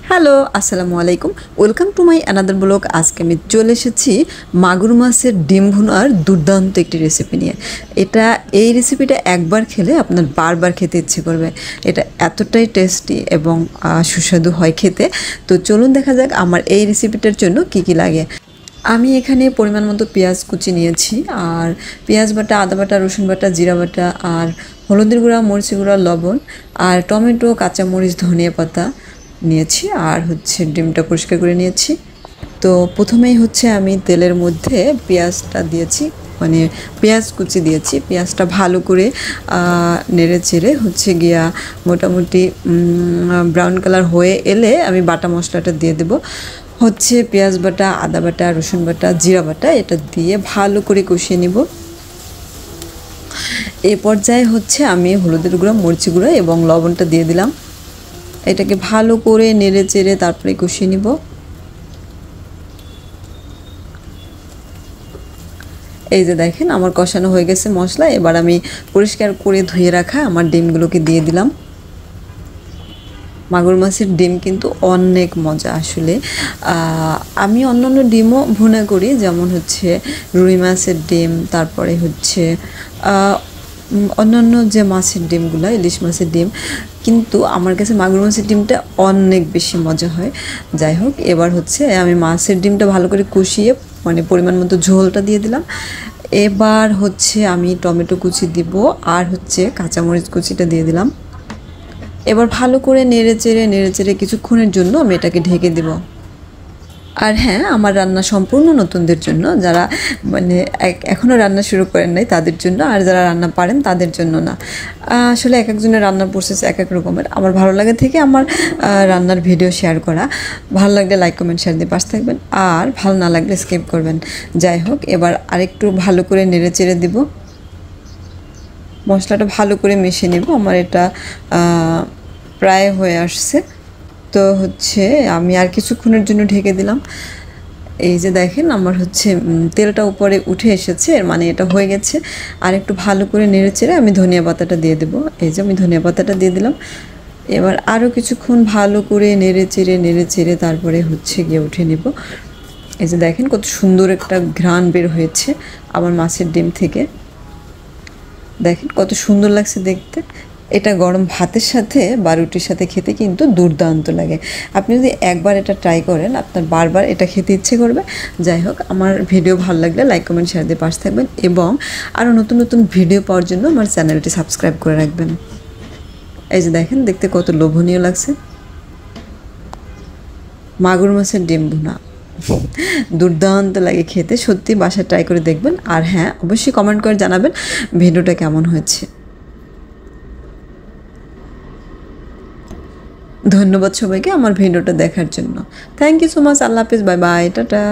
Hello, আসসালামু আলাইকুম। Welcome to my another blog. আজকে আমি চলে এসেছি মাগুর মাছের ডিম ভুনার দুর্দান্ত একটি রেসিপি নিয়ে। এই রেসিপিটা একবার খেলে আপনার বারবার খেতে ইচ্ছে করবে। এটা এতটাই টেস্টি এবং সুস্বাদু হয় খেতে। তো চলুন দেখা যাক আমার এই রেসিপিটার জন্য কি কি লাগে। আমি এখানে পরিমাণ মতো পেঁয়াজ কুচি নিয়েছি, আর পেঁয়াজ বাটা, আদা বাটা, রসুন বাটা, জিরা বাটা, আর হলুদের গুঁড়া, মরিচের গুঁড়া, লবণ, আর টমেটো, কাঁচামরিচ, ধনিয়া পাতা নিয়েছি, আর ডিমটা পরিষ্কার করে নিয়েছি। তো প্রথমেই আমি তেলের মধ্যে পেঁয়াজটা দিয়েছি, মানে পেঁয়াজ কুচি দিয়েছি। পেঁয়াজটা ভালো করে নেড়ে চেড়ে গিয়া মোটামুটি ব্রাউন কালার হয়ে এলে আমি বাটা মশলাটা দিয়ে দেবো। পেঁয়াজ বাটা, আদা বাটা, রসুন বাটা, জিরা বাটা এটা দিয়ে ভালো করে কষিয়ে নিব। এই পর্যায়ে আমি হলুদের গুঁড়া, মরিচের গুঁড়া এবং লবণটা দিয়ে দিলাম। এটাকে ভালো করে নেড়ে চেড়ে তারপরে কষিয়ে নিব। এই যে দেখেন আমার কষানো হয়ে গেছে মশলা। এবার আমি পরিষ্কার করে ধুয়ে রাখা আমার ডিমগুলোকে দিয়ে দিলাম। মাগুর মাছের ডিম কিন্তু অনেক মজা আসলে। আমি অন্যান্য ডিমও ভুনা করি, যেমন রুই মাছের ডিম, তারপরে অন্যান্য যে মাছের ডিমগুলো, ইলিশ মাছের ডিম, কিন্তু আমার কাছে মাগুর মাছের ডিমটা অনেক বেশি মজা হয়। যাই হোক, এবার আমি মাছের ডিমটা ভালো করে কষিয়ে মানে পরিমাণ মতো ঝোলটা দিয়ে দিলাম। এবার আমি টমেটো কুচি দিব, আর কাঁচামরিচ কুচিটা দিয়ে দিলাম। এবার ভালো করে নেড়ে চেড়ে কিছুক্ষণের জন্য আমি এটাকে ঢেকে দেব। আর হ্যাঁ, আমার রান্না সম্পূর্ণ নতুনদের জন্য, যারা মানে এখনও রান্না শুরু করেন নাই তাদের জন্য, আর যারা রান্না পারেন তাদের জন্য না। আসলে এক একজনের রান্নার প্রসেস এক এক রকমের। আমার ভালো লাগে থেকে আমার রান্নার ভিডিও শেয়ার করা। ভালো লাগলে লাইক, কমেন্ট, শেয়ার দিয়ে পাশে থাকবেন, আর ভালো না লাগলে স্কিপ করবেন। যাই হোক, এবার আরেকটু ভালো করে নেড়ে চেড়ে দিব। মশলাটা ভালো করে মিশিয়ে নেব। আমার এটা প্রায় হয়ে আসছে। তো আমি আর কিছুক্ষণের জন্য ঢেকে দিলাম। এই যে দেখেন আমার তেলটা উপরে উঠে এসেছে, এর মানে এটা হয়ে গেছে। আর একটু ভালো করে নেড়ে চেড়ে আমি ধনিয়া পাতাটা দিয়ে দেবো। এই যে আমি ধনিয়া পাতাটা দিয়ে দিলাম। এবার আরও কিছুক্ষণ ভালো করে নেড়ে চেড়ে তারপরে গিয়ে উঠে নেব। এই যে দেখেন কত সুন্দর একটা ঘ্রাণ বের হয়েছে আমার মাছের ডিম থেকে। দেখেন কত সুন্দর লাগছে দেখতে। এটা গরম ভাতের সাথে বা রুটির সাথে খেতে কিন্তু দুর্দান্ত লাগে। আপনি যদি একবার এটা ট্রাই করেন, আপনার বারবার এটা খেতে ইচ্ছে করবে। যাই হোক, আমার ভিডিও ভালো লাগলে লাইক, কমেন্ট, শেয়ার দিয়ে পাশে থাকবেন, এবং আরও নতুন নতুন ভিডিও পাওয়ার জন্য আমার চ্যানেলটি সাবস্ক্রাইব করে রাখবেন। এই যে দেখেন দেখতে কত লোভনীয় লাগছে মাগুর মাছের ডিম ভুনা। দুর্দান্ত লাগে খেতে, সত্যি বাসায় ট্রাই করে দেখবেন। আর হ্যাঁ, অবশ্যই কমেন্ট করে জানাবেন ভিডিওটা কেমন হয়েছে। ধন্যবাদ সবাইকে আমার ভিডিওটা দেখার জন্য। Thank you so much. আল্লাহ হাফিজ, বাই বাই, টাটা।